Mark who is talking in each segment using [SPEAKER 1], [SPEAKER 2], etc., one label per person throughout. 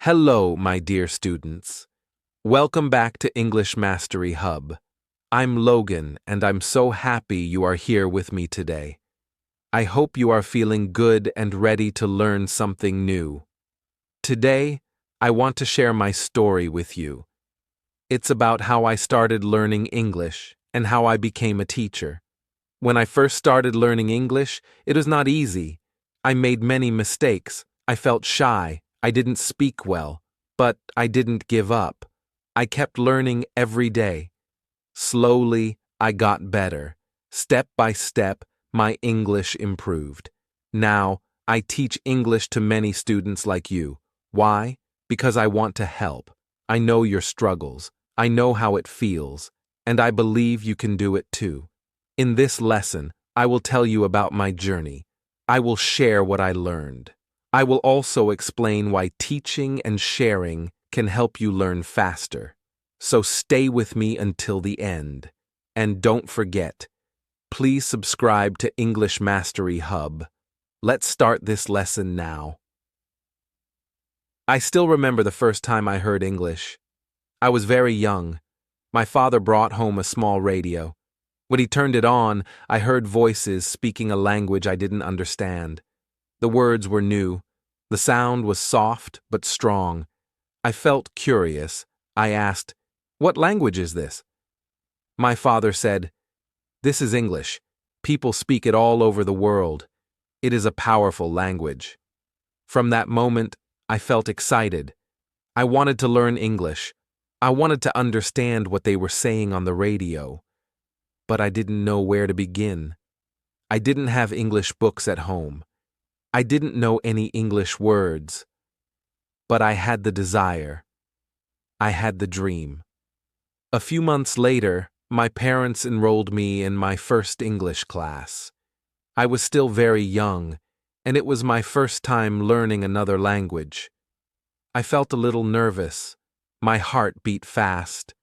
[SPEAKER 1] Hello, my dear students. Welcome back to English Mastery Hub. I'm Logan, and I'm so happy you are here with me today. I hope you are feeling good and ready to learn something new. Today, I want to share my story with you. It's about how I started learning English and how I became a teacher. When I first started learning English, it was not easy. I made many mistakes. I felt shy. I didn't speak well. But I didn't give up. I kept learning every day. Slowly, I got better. Step by step, my English improved. Now, I teach English to many students like you. Why? Because I want to help. I know your struggles. I know how it feels. And I believe you can do it too. In this lesson, I will tell you about my journey. I will share what I learned. I will also explain why teaching and sharing can help you learn faster. So stay with me until the end. And don't forget, please subscribe to English Mastery Hub. Let's start this lesson now. I still remember the first time I heard English. I was very young. My father brought home a small radio. When he turned it on, I heard voices speaking a language I didn't understand. The words were new. The sound was soft but strong. I felt curious. I asked, "What language is this?" My father said, "This is English. People speak it all over the world. It is a powerful language." From that moment, I felt excited. I wanted to learn English. I wanted to understand what they were saying on the radio. But I didn't know where to begin. I didn't have English books at home. I didn't know any English words. But I had the desire. I had the dream. A few months later, my parents enrolled me in my first English class. I was still very young, and it was my first time learning another language. I felt a little nervous. My heart beat fast.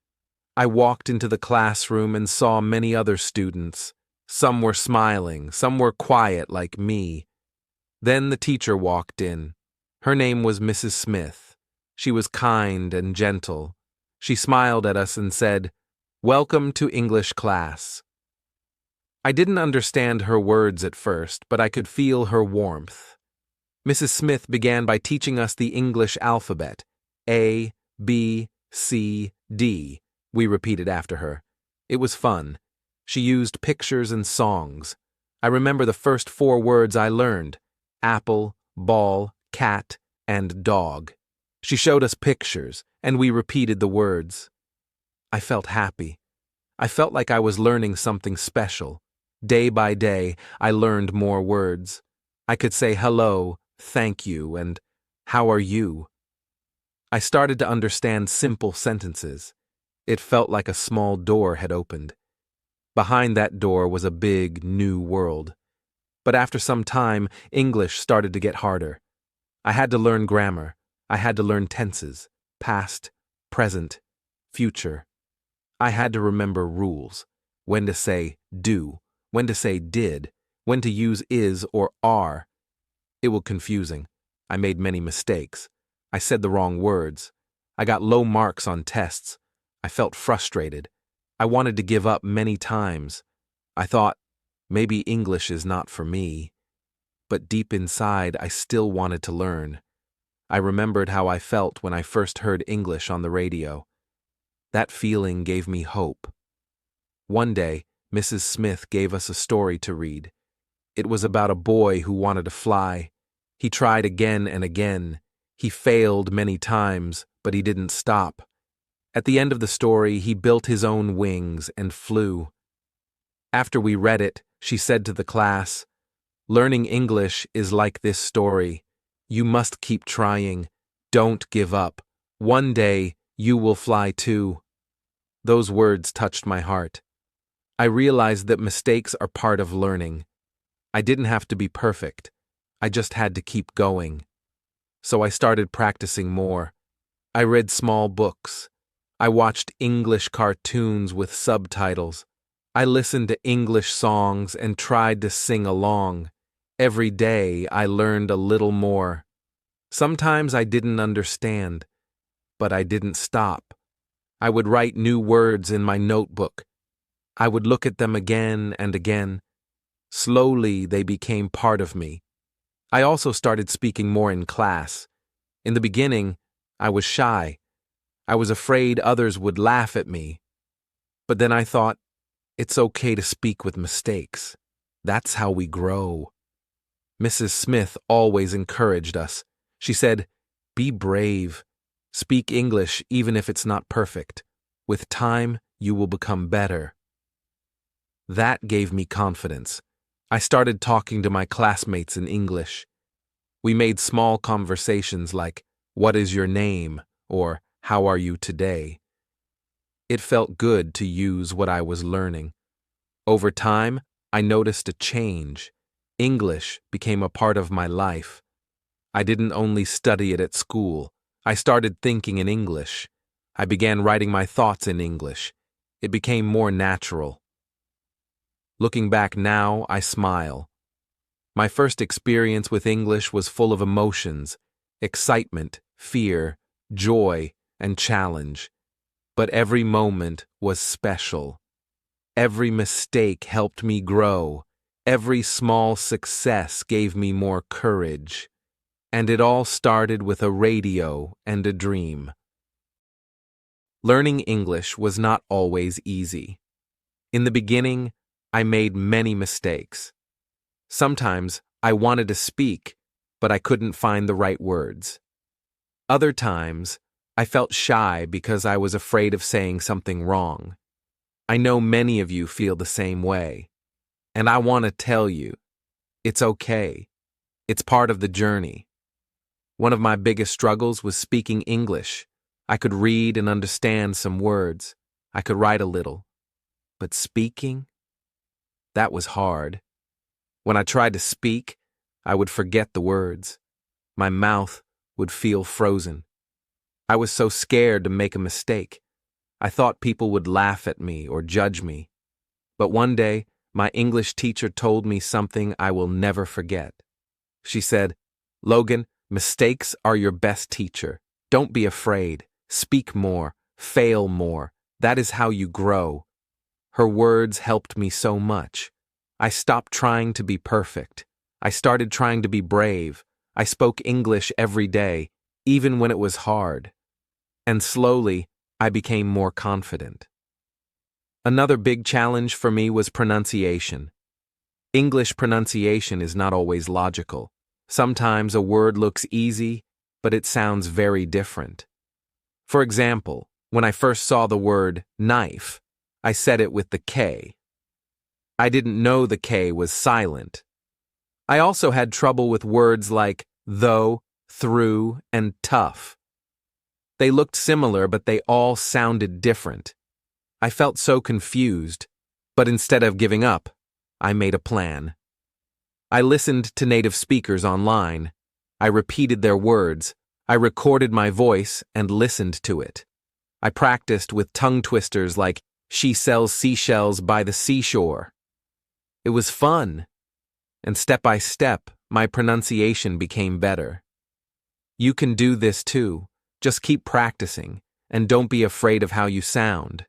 [SPEAKER 1] I walked into the classroom and saw many other students. Some were smiling, some were quiet like me. Then the teacher walked in. Her name was Mrs. Smith. She was kind and gentle. She smiled at us and said, "Welcome to English class." I didn't understand her words at first, but I could feel her warmth. Mrs. Smith began by teaching us the English alphabet. A, B, C, D. We repeated after her. It was fun. She used pictures and songs. I remember the first 4 words I learned: apple, ball, cat, and dog. She showed us pictures, and we repeated the words. I felt happy. I felt like I was learning something special. Day by day, I learned more words. I could say hello, thank you, and how are you? I started to understand simple sentences. It felt like a small door had opened. Behind that door was a big, new world. But after some time, English started to get harder. I had to learn grammar. I had to learn tenses, past, present, future. I had to remember rules, when to say do, when to say did, when to use is or are. It was confusing. I made many mistakes. I said the wrong words. I got low marks on tests. I felt frustrated. I wanted to give up many times. I thought, maybe English is not for me. But deep inside, I still wanted to learn. I remembered how I felt when I first heard English on the radio. That feeling gave me hope. One day, Mrs. Smith gave us a story to read. It was about a boy who wanted to fly. He tried again and again. He failed many times, but he didn't stop. At the end of the story, he built his own wings and flew. After we read it, she said to the class, "Learning English is like this story. You must keep trying. Don't give up. One day, you will fly too." Those words touched my heart. I realized that mistakes are part of learning. I didn't have to be perfect. I just had to keep going. So I started practicing more. I read small books. I watched English cartoons with subtitles. I listened to English songs and tried to sing along. Every day I learned a little more. Sometimes I didn't understand, but I didn't stop. I would write new words in my notebook. I would look at them again and again. Slowly, they became part of me. I also started speaking more in class. In the beginning, I was shy. I was afraid others would laugh at me. But then I thought, it's okay to speak with mistakes. That's how we grow. Mrs. Smith always encouraged us. She said, "Be brave. Speak English even if it's not perfect. With time, you will become better." That gave me confidence. I started talking to my classmates in English. We made small conversations like, "What is your name?" or "How are you today?" It felt good to use what I was learning. Over time, I noticed a change. English became a part of my life. I didn't only study it at school. I started thinking in English. I began writing my thoughts in English. It became more natural. Looking back now, I smile. My first experience with English was full of emotions, excitement, fear, joy, and challenge. But every moment was special. Every mistake helped me grow. Every small success gave me more courage. And it all started with a radio and a dream. Learning English was not always easy. In the beginning, I made many mistakes. Sometimes I wanted to speak, but I couldn't find the right words. Other times, I felt shy because I was afraid of saying something wrong. I know many of you feel the same way. And I want to tell you, it's okay. It's part of the journey. One of my biggest struggles was speaking English. I could read and understand some words. I could write a little. But speaking? That was hard. When I tried to speak, I would forget the words. My mouth would feel frozen. I was so scared to make a mistake. I thought people would laugh at me or judge me. But one day, my English teacher told me something I will never forget. She said, "Logan, mistakes are your best teacher. Don't be afraid. Speak more. Fail more. That is how you grow." Her words helped me so much. I stopped trying to be perfect. I started trying to be brave. I spoke English every day, even when it was hard. And slowly, I became more confident. Another big challenge for me was pronunciation. English pronunciation is not always logical. Sometimes a word looks easy, but it sounds very different. For example, when I first saw the word knife, I said it with the K. I didn't know the K was silent. I also had trouble with words like though, through, and tough. They looked similar, but they all sounded different. I felt so confused, but instead of giving up, I made a plan. I listened to native speakers online. I repeated their words. I recorded my voice and listened to it. I practiced with tongue twisters like "she sells seashells by the seashore." It was fun, and step by step, my pronunciation became better. You can do this too. Just keep practicing, and don't be afraid of how you sound.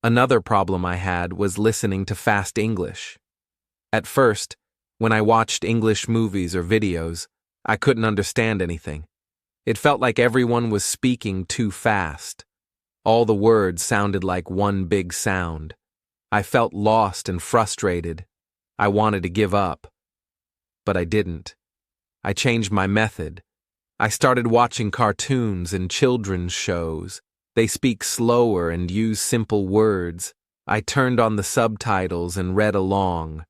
[SPEAKER 1] Another problem I had was listening to fast English. At first, when I watched English movies or videos, I couldn't understand anything. It felt like everyone was speaking too fast. All the words sounded like one big sound. I felt lost and frustrated. I wanted to give up. But I didn't. I changed my method. I started watching cartoons and children's shows. They speak slower and use simple words. I turned on the subtitles and read along.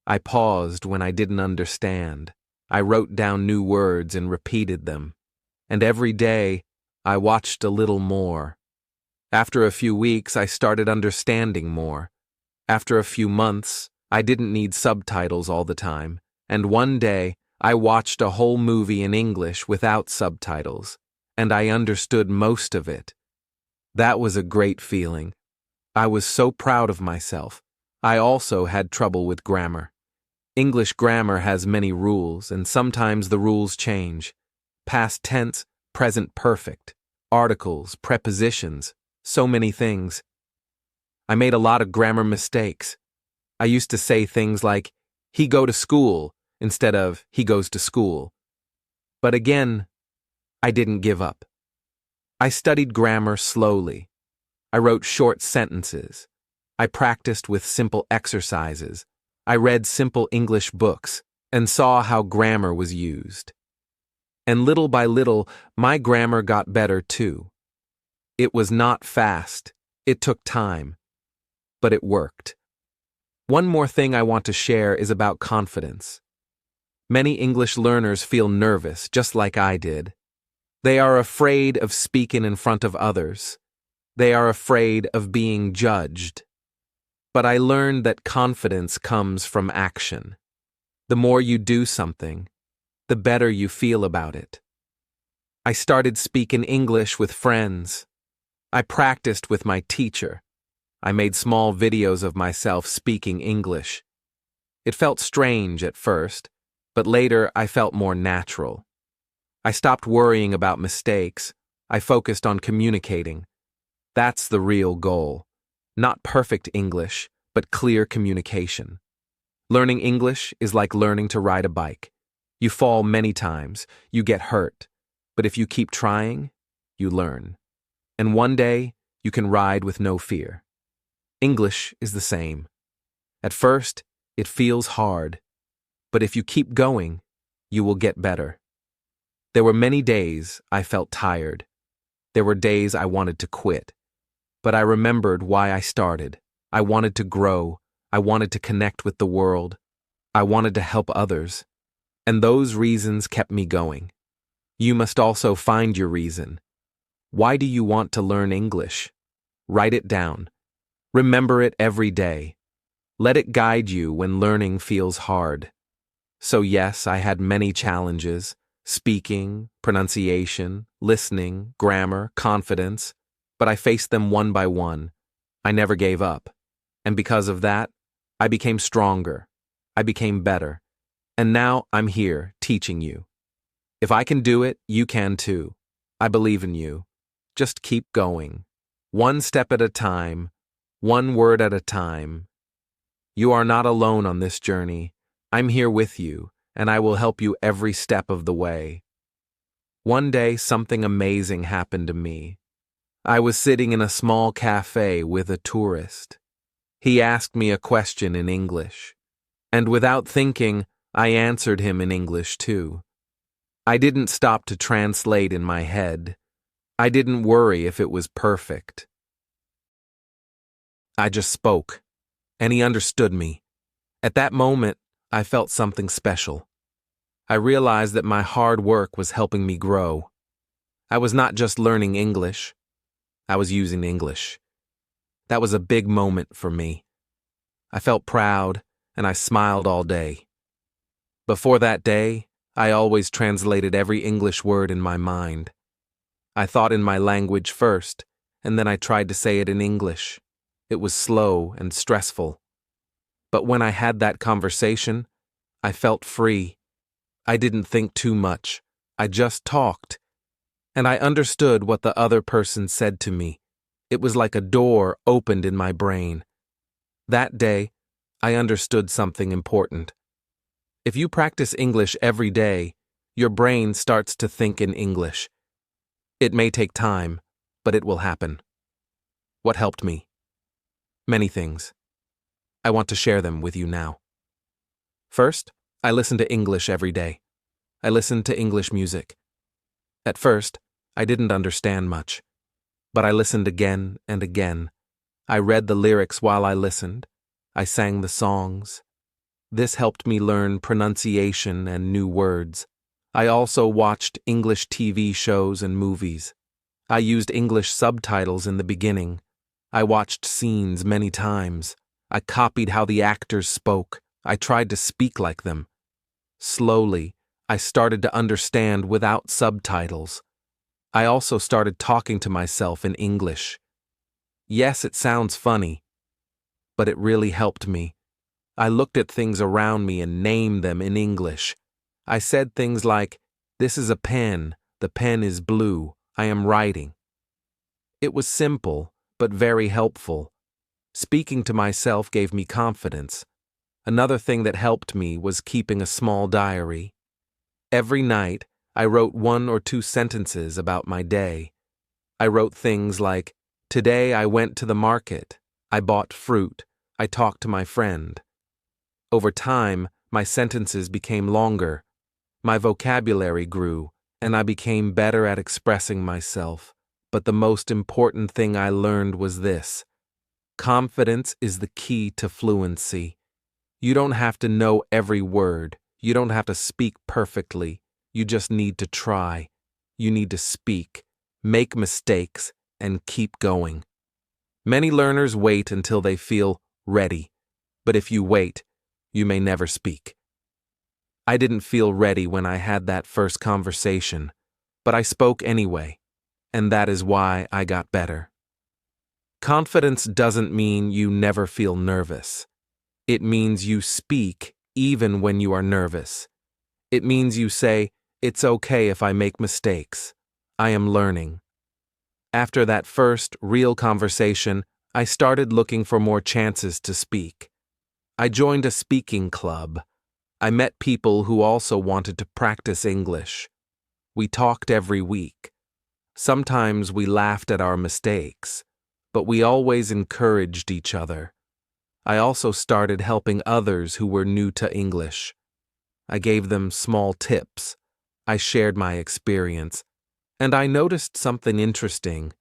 [SPEAKER 1] I paused when I didn't understand. I wrote down new words and repeated them. And every day, I watched a little more. After a few weeks, I started understanding more. After a few months, I didn't need subtitles all the time. And one day, I watched a whole movie in English without subtitles, and I understood most of it. That was a great feeling. I was so proud of myself. I also had trouble with grammar. English grammar has many rules, and sometimes the rules change. past tense, present perfect, articles, prepositions, so many things. I made a lot of grammar mistakes. I used to say things like, he go to school, instead of he goes to school. But again, I didn't give up. I studied grammar slowly. I wrote short sentences. I practiced with simple exercises. I read simple English books and saw how grammar was used. And little by little, my grammar got better too. It was not fast. It took time. But it worked. One more thing I want to share is about confidence. Many English learners feel nervous, just like I did. They are afraid of speaking in front of others. They are afraid of being judged. But I learned that confidence comes from action. The more you do something, the better you feel about it. I started speaking English with friends. I practiced with my teacher. I made small videos of myself speaking English. It felt strange at first, but later I felt more natural. I stopped worrying about mistakes. I focused on communicating. That's the real goal. Not perfect English, but clear communication. Learning English is like learning to ride a bike. You fall many times, you get hurt, but if you keep trying, you learn. And one day, you can ride with no fear. English is the same. At first, it feels hard, but if you keep going, you will get better. There were many days I felt tired. There were days I wanted to quit. But I remembered why I started. I wanted to grow. I wanted to connect with the world. I wanted to help others. And those reasons kept me going. You must also find your reason. Why do you want to learn English? Write it down. Remember it every day. Let it guide you when learning feels hard. So yes, I had many challenges: speaking, pronunciation, listening, grammar, confidence, but I faced them one by one. I never gave up. And because of that, I became stronger. I became better. And now I'm here teaching you. If I can do it, you can too. I believe in you. Just keep going. One step at a time, one word at a time. You are not alone on this journey. I'm here with you, and I will help you every step of the way. One day, something amazing happened to me. I was sitting in a small cafe with a tourist. He asked me a question in English, and without thinking, I answered him in English too. I didn't stop to translate in my head. I didn't worry if it was perfect. I just spoke, and he understood me. At that moment, I felt something special. I realized that my hard work was helping me grow. I was not just learning English. I was using English. That was a big moment for me. I felt proud, and I smiled all day. Before that day, I always translated every English word in my mind. I thought in my language first, and then I tried to say it in English. It was slow and stressful. But when I had that conversation, I felt free. I didn't think too much. I just talked. And I understood what the other person said to me. It was like a door opened in my brain. That day, I understood something important. If you practice English every day, your brain starts to think in English. It may take time, but it will happen. What helped me? Many things. I want to share them with you now. First, I listened to English every day. I listened to English music. At first, I didn't understand much, but I listened again and again. I read the lyrics while I listened. I sang the songs. This helped me learn pronunciation and new words. I also watched English TV shows and movies. I used English subtitles in the beginning. I watched scenes many times. I copied how the actors spoke. I tried to speak like them. Slowly, I started to understand without subtitles. I also started talking to myself in English. Yes, it sounds funny, but it really helped me. I looked at things around me and named them in English. I said things like, This is a pen. The pen is blue. I am writing. It was simple, but very helpful. Speaking to myself gave me confidence. Another thing that helped me was keeping a small diary. Every night, I wrote 1 or 2 sentences about my day. I wrote things like, "Today I went to the market. I bought fruit. I talked to my friend." Over time, my sentences became longer. My vocabulary grew, and I became better at expressing myself. But the most important thing I learned was this: confidence is the key to fluency. You don't have to know every word. You don't have to speak perfectly. You just need to try. You need to speak, make mistakes, and keep going. Many learners wait until they feel ready, but if you wait, you may never speak. I didn't feel ready when I had that first conversation, but I spoke anyway, and that is why I got better. Confidence doesn't mean you never feel nervous. It means you speak even when you are nervous. It means you say, "It's okay if I make mistakes. I am learning." After that first real conversation, I started looking for more chances to speak. I joined a speaking club. I met people who also wanted to practice English. We talked every week. Sometimes we laughed at our mistakes, but we always encouraged each other. I also started helping others who were new to English. I gave them small tips. I shared my experience, and I noticed something interesting.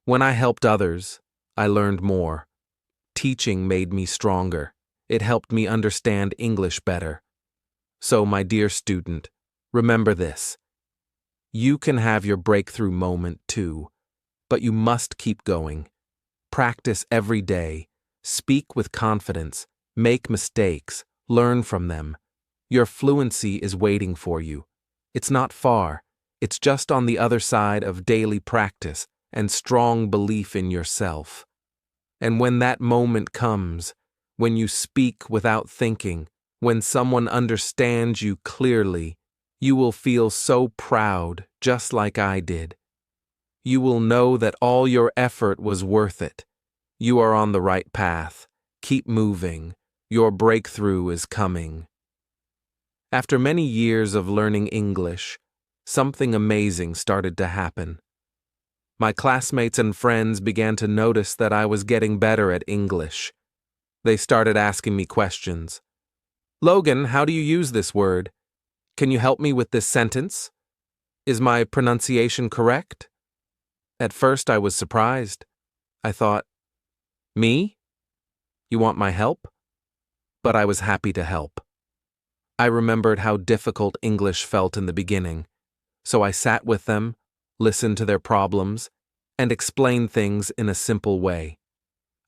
[SPEAKER 1] When I helped others, I learned more. Teaching made me stronger. It helped me understand English better. So, my dear student, remember this. You can have your breakthrough moment too, but you must keep going. Practice every day. Speak with confidence. Make mistakes. Learn from them. Your fluency is waiting for you. It's not far. It's just on the other side of daily practice and strong belief in yourself. And when that moment comes, when you speak without thinking, when someone understands you clearly, you will feel so proud, just like I did. You will know that all your effort was worth it. You are on the right path. Keep moving. Your breakthrough is coming. After many years of learning English, something amazing started to happen. My classmates and friends began to notice that I was getting better at English. They started asking me questions. "Logan, how do you use this word? Can you help me with this sentence? Is my pronunciation correct?" At first I was surprised. I thought, "Me? You want my help?" But I was happy to help. I remembered how difficult English felt in the beginning, so I sat with them, listened to their problems, and explained things in a simple way.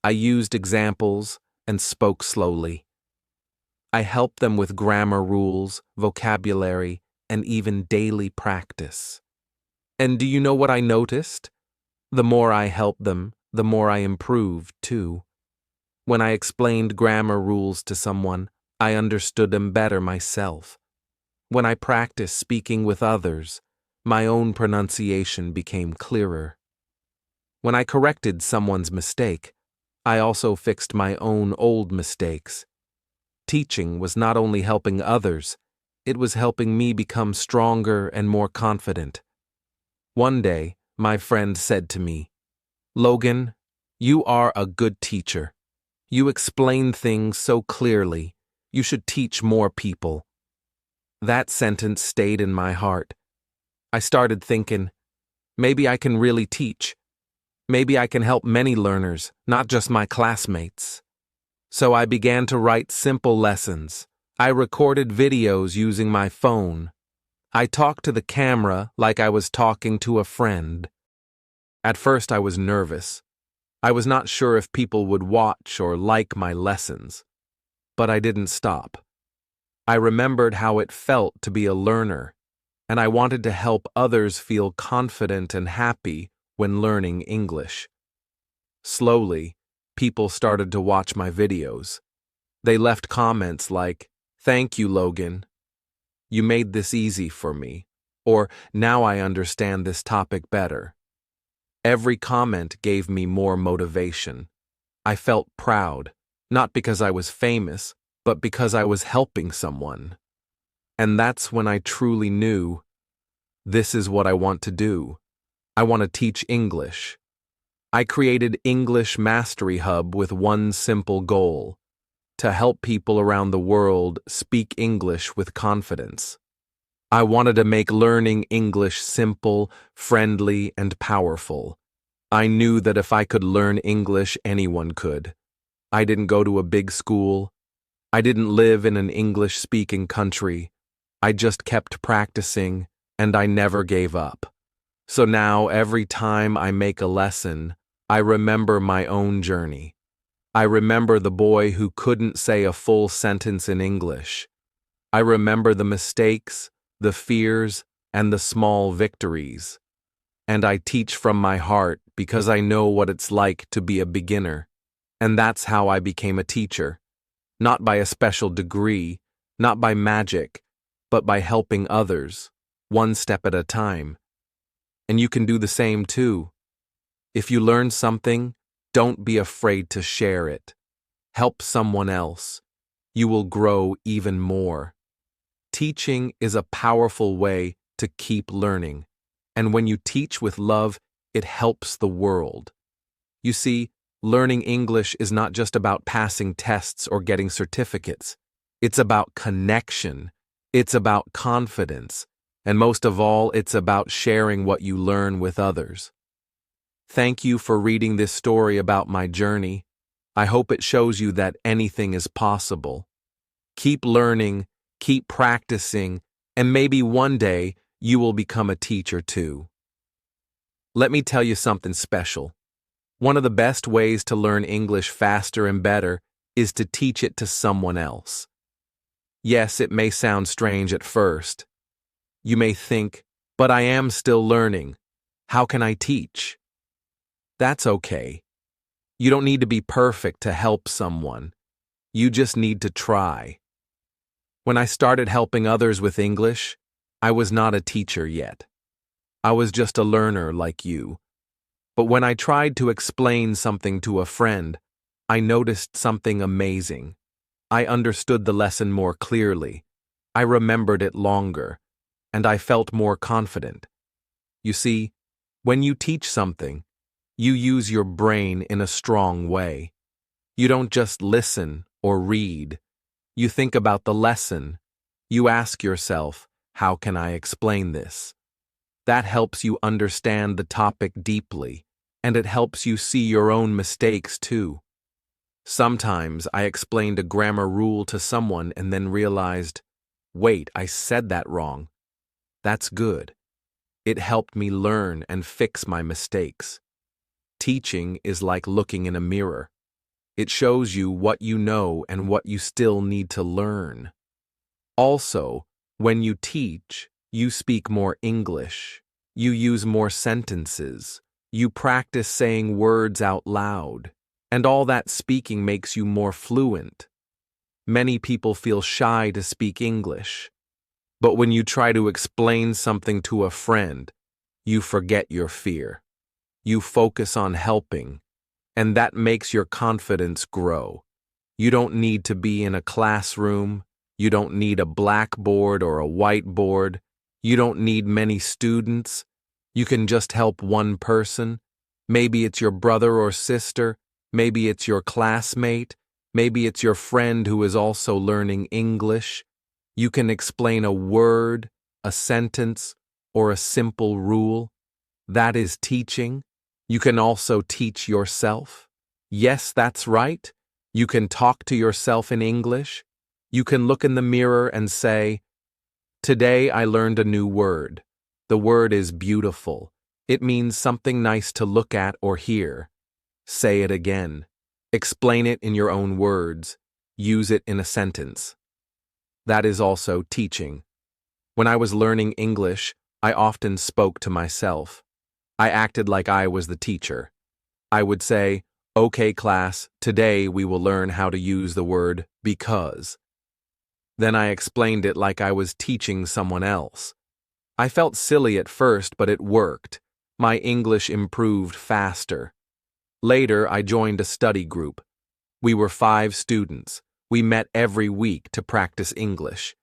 [SPEAKER 1] I used examples and spoke slowly. I helped them with grammar rules, vocabulary, and even daily practice. And do you know what I noticed? The more I helped them, the more I improved, too. When I explained grammar rules to someone, I understood them better myself. When I practiced speaking with others, my own pronunciation became clearer. When I corrected someone's mistake, I also fixed my own old mistakes. Teaching was not only helping others, it was helping me become stronger and more confident. One day, my friend said to me, "Logan, you are a good teacher. You explain things so clearly. You should teach more people." That sentence stayed in my heart. I started thinking, maybe I can really teach. Maybe I can help many learners, not just my classmates. So I began to write simple lessons. I recorded videos using my phone. I talked to the camera like I was talking to a friend. At first I was nervous. I was not sure if people would watch or like my lessons. But I didn't stop. I remembered how it felt to be a learner, and I wanted to help others feel confident and happy when learning English. Slowly, people started to watch my videos. They left comments like, "Thank you, Logan. You made this easy for me." or now I understand this topic better. Every comment gave me more motivation. I felt proud, not because I was famous, but because I was helping someone. And that's when I truly knew, this is what I want to do. I want to teach English. I created English Mastery Hub with one simple goal: to help people around the world speak English with confidence. I wanted to make learning English simple, friendly, and powerful. I knew that if I could learn English, anyone could. I didn't go to a big school. I didn't live in an English-speaking country. I just kept practicing, and I never gave up. So now, every time I make a lesson, I remember my own journey. I remember the boy who couldn't say a full sentence in English. I remember the mistakes, the fears, and the small victories. And I teach from my heart because I know what it's like to be a beginner. And that's how I became a teacher. Not by a special degree, not by magic, but by helping others, one step at a time. And you can do the same too. If you learn something, don't be afraid to share it. Help someone else. You will grow even more. Teaching is a powerful way to keep learning. And when you teach with love, it helps the world. You see, learning English is not just about passing tests or getting certificates. It's about connection. It's about confidence. And most of all, it's about sharing what you learn with others. Thank you for reading this story about my journey. I hope it shows you that anything is possible. Keep learning, keep practicing, and maybe one day you will become a teacher too. Let me tell you something special. One of the best ways to learn English faster and better is to teach it to someone else. Yes, it may sound strange at first. You may think, but I am still learning. How can I teach? That's okay. You don't need to be perfect to help someone. You just need to try. When I started helping others with English, I was not a teacher yet. I was just a learner like you. But when I tried to explain something to a friend, I noticed something amazing. I understood the lesson more clearly. I remembered it longer, and I felt more confident. You see, when you teach something, you use your brain in a strong way. You don't just listen or read. You think about the lesson. You ask yourself, how can I explain this? That helps you understand the topic deeply, and it helps you see your own mistakes too. Sometimes I explained a grammar rule to someone and then realized, wait, I said that wrong. That's good. It helped me learn and fix my mistakes. Teaching is like looking in a mirror. It shows you what you know and what you still need to learn. Also, when you teach, you speak more English. You use more sentences. You practice saying words out loud. And all that speaking makes you more fluent. Many people feel shy to speak English. But when you try to explain something to a friend, you forget your fear. You focus on helping, and that makes your confidence grow. You don't need to be in a classroom. You don't need a blackboard or a whiteboard. You don't need many students. You can just help one person. Maybe it's your brother or sister. Maybe it's your classmate. Maybe it's your friend who is also learning English. You can explain a word, a sentence, or a simple rule. That is teaching. You can also teach yourself. Yes, that's right. You can talk to yourself in English. You can look in the mirror and say, today I learned a new word. The word is beautiful. It means something nice to look at or hear. Say it again. Explain it in your own words. Use it in a sentence. That is also teaching. When I was learning English, I often spoke to myself. I acted like I was the teacher. I would say, okay class, today we will learn how to use the word because. Then I explained it like I was teaching someone else. I felt silly at first, but it worked. My English improved faster. Later, I joined a study group. We were 5 students. We met every week to practice English.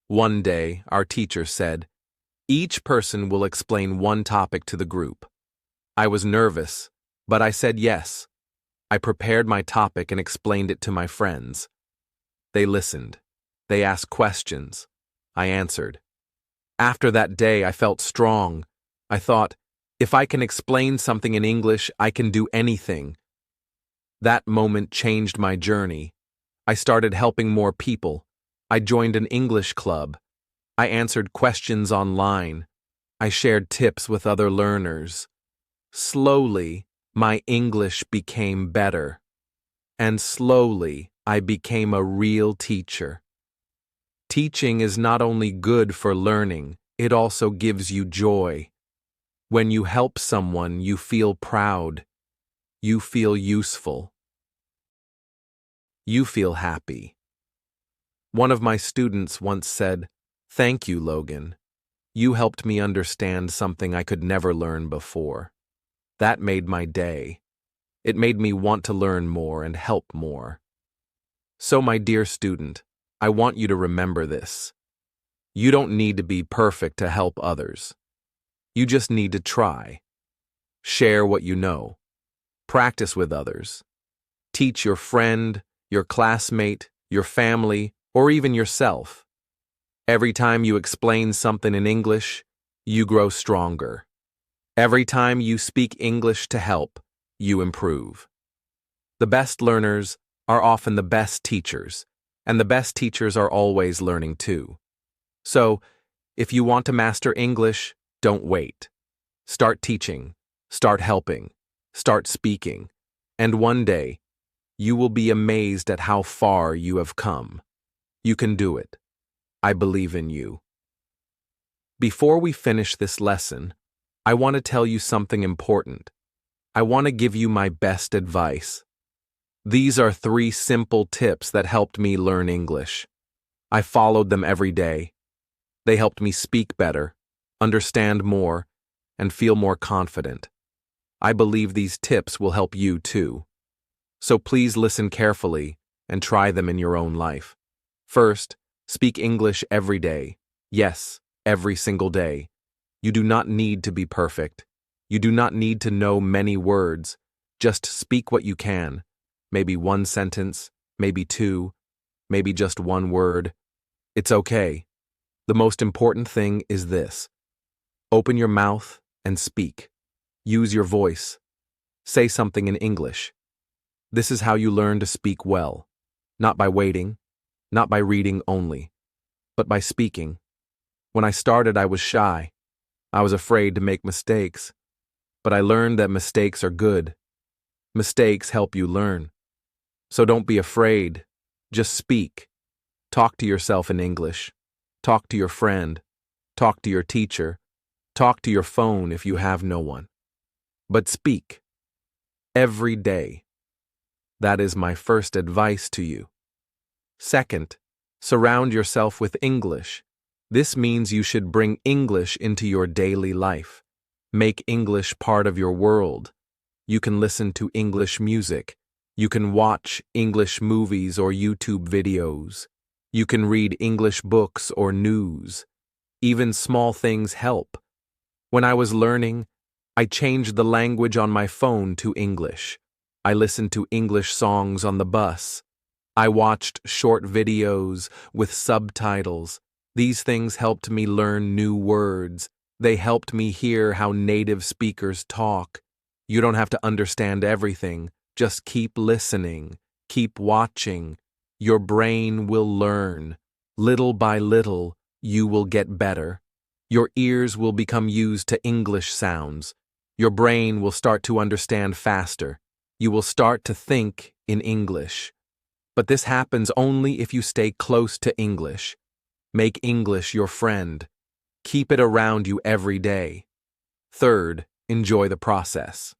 [SPEAKER 1] One day, our teacher said, "Each person will explain one topic to the group." I was nervous, but I said yes. I prepared my topic and explained it to my friends. They listened. They asked questions. I answered. After that day, I felt strong. I thought, if I can explain something in English, I can do anything. That moment changed my journey. I started helping more people. I joined an English club. I answered questions online. I shared tips with other learners. Slowly, my English became better. And slowly, I became a real teacher. Teaching is not only good for learning, it also gives you joy. When you help someone, you feel proud. You feel useful. You feel happy. One of my students once said, "Thank you, Logan. You helped me understand something I could never learn before." That made my day. It made me want to learn more and help more. So, my dear student, I want you to remember this. You don't need to be perfect to help others. You just need to try. Share what you know. Practice with others. Teach your friend, your classmate, your family, or even yourself. Every time you explain something in English, you grow stronger. Every time you speak English to help, you improve. The best learners are often the best teachers, and the best teachers are always learning too. So, if you want to master English, don't wait. Start teaching, start helping, start speaking, and one day, you will be amazed at how far you have come. You can do it. I believe in you. Before we finish this lesson, I want to tell you something important. I want to give you my best advice. These are 3 simple tips that helped me learn English. I followed them every day. They helped me speak better, understand more, and feel more confident. I believe these tips will help you too. So please listen carefully and try them in your own life. First, speak English every day. Yes, every single day. You do not need to be perfect. You do not need to know many words. Just speak what you can. Maybe 1 sentence, maybe 2, maybe just 1 word. It's okay. The most important thing is this. Open your mouth and speak. Use your voice. Say something in English. This is how you learn to speak well. Not by waiting, not by reading only, but by speaking. When I started, I was shy. I was afraid to make mistakes. But I learned that mistakes are good. Mistakes help you learn. So don't be afraid. Just speak. Talk to yourself in English. Talk to your friend. Talk to your teacher. Talk to your phone if you have no one. But speak. Every day. That is my first advice to you. Second, surround yourself with English. This means you should bring English into your daily life. Make English part of your world. You can listen to English music. You can watch English movies or YouTube videos. You can read English books or news. Even small things help. When I was learning, I changed the language on my phone to English. I listened to English songs on the bus. I watched short videos with subtitles. These things helped me learn new words. They helped me hear how native speakers talk. You don't have to understand everything. Just keep listening. Keep watching. Your brain will learn. Little by little, you will get better. Your ears will become used to English sounds. Your brain will start to understand faster. You will start to think in English. But this happens only if you stay close to English. Make English your friend. Keep it around you every day. Third, enjoy the process.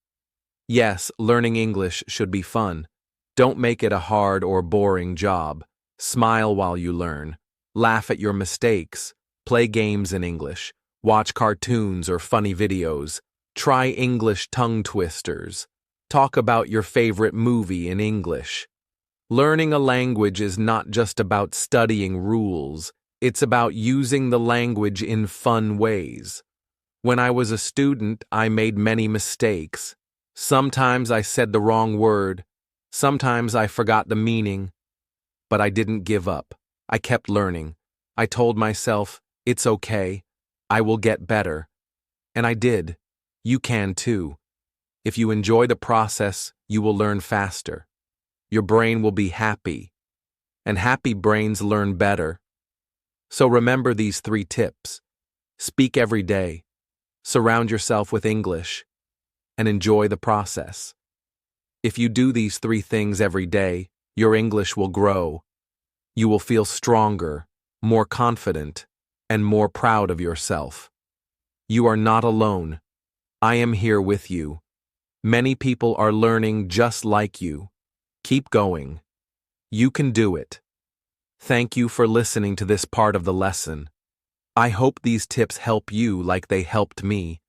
[SPEAKER 1] Yes, learning English should be fun. Don't make it a hard or boring job. Smile while you learn. Laugh at your mistakes. Play games in English. Watch cartoons or funny videos. Try English tongue twisters. Talk about your favorite movie in English. Learning a language is not just about studying rules, it's about using the language in fun ways. When I was a student, I made many mistakes. Sometimes I said the wrong word, sometimes I forgot the meaning, but I didn't give up. I kept learning. I told myself, it's okay, I will get better. And I did. You can too. If you enjoy the process, you will learn faster. Your brain will be happy, and happy brains learn better. So remember these 3 tips. Speak every day, surround yourself with English, and enjoy the process. If you do these 3 things every day, your English will grow. You will feel stronger, more confident, and more proud of yourself. You are not alone. I am here with you. Many people are learning just like you. Keep going. You can do it. Thank you for listening to this part of the lesson. I hope these tips help you like they helped me.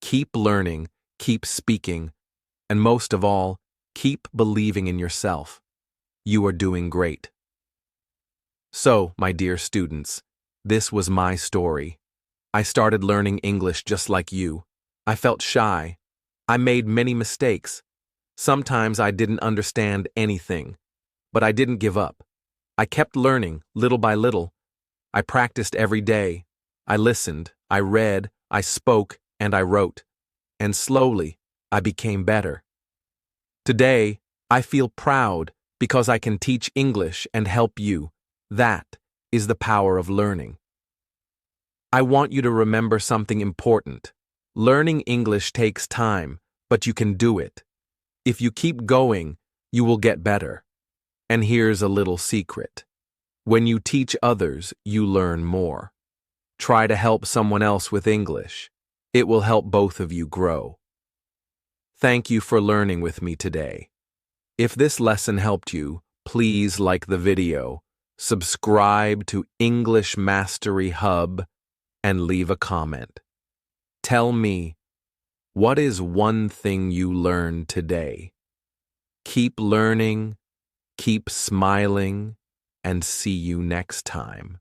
[SPEAKER 1] Keep learning, keep speaking, and most of all, keep believing in yourself. You are doing great. So, my dear students, this was my story. I started learning English just like you. I felt shy. I made many mistakes. Sometimes I didn't understand anything, but I didn't give up. I kept learning, little by little. I practiced every day. I listened, I read, I spoke, and I wrote. And slowly, I became better. Today, I feel proud because I can teach English and help you. That is the power of learning. I want you to remember something important. Learning English takes time, but you can do it. If you keep going, you will get better. And here's a little secret. When you teach others, you learn more. Try to help someone else with English. It will help both of you grow. Thank you for learning with me today. If this lesson helped you, please like the video, subscribe to English Mastery Hub, and leave a comment. Tell me, what is one thing you learned today? Keep learning, keep smiling, and see you next time.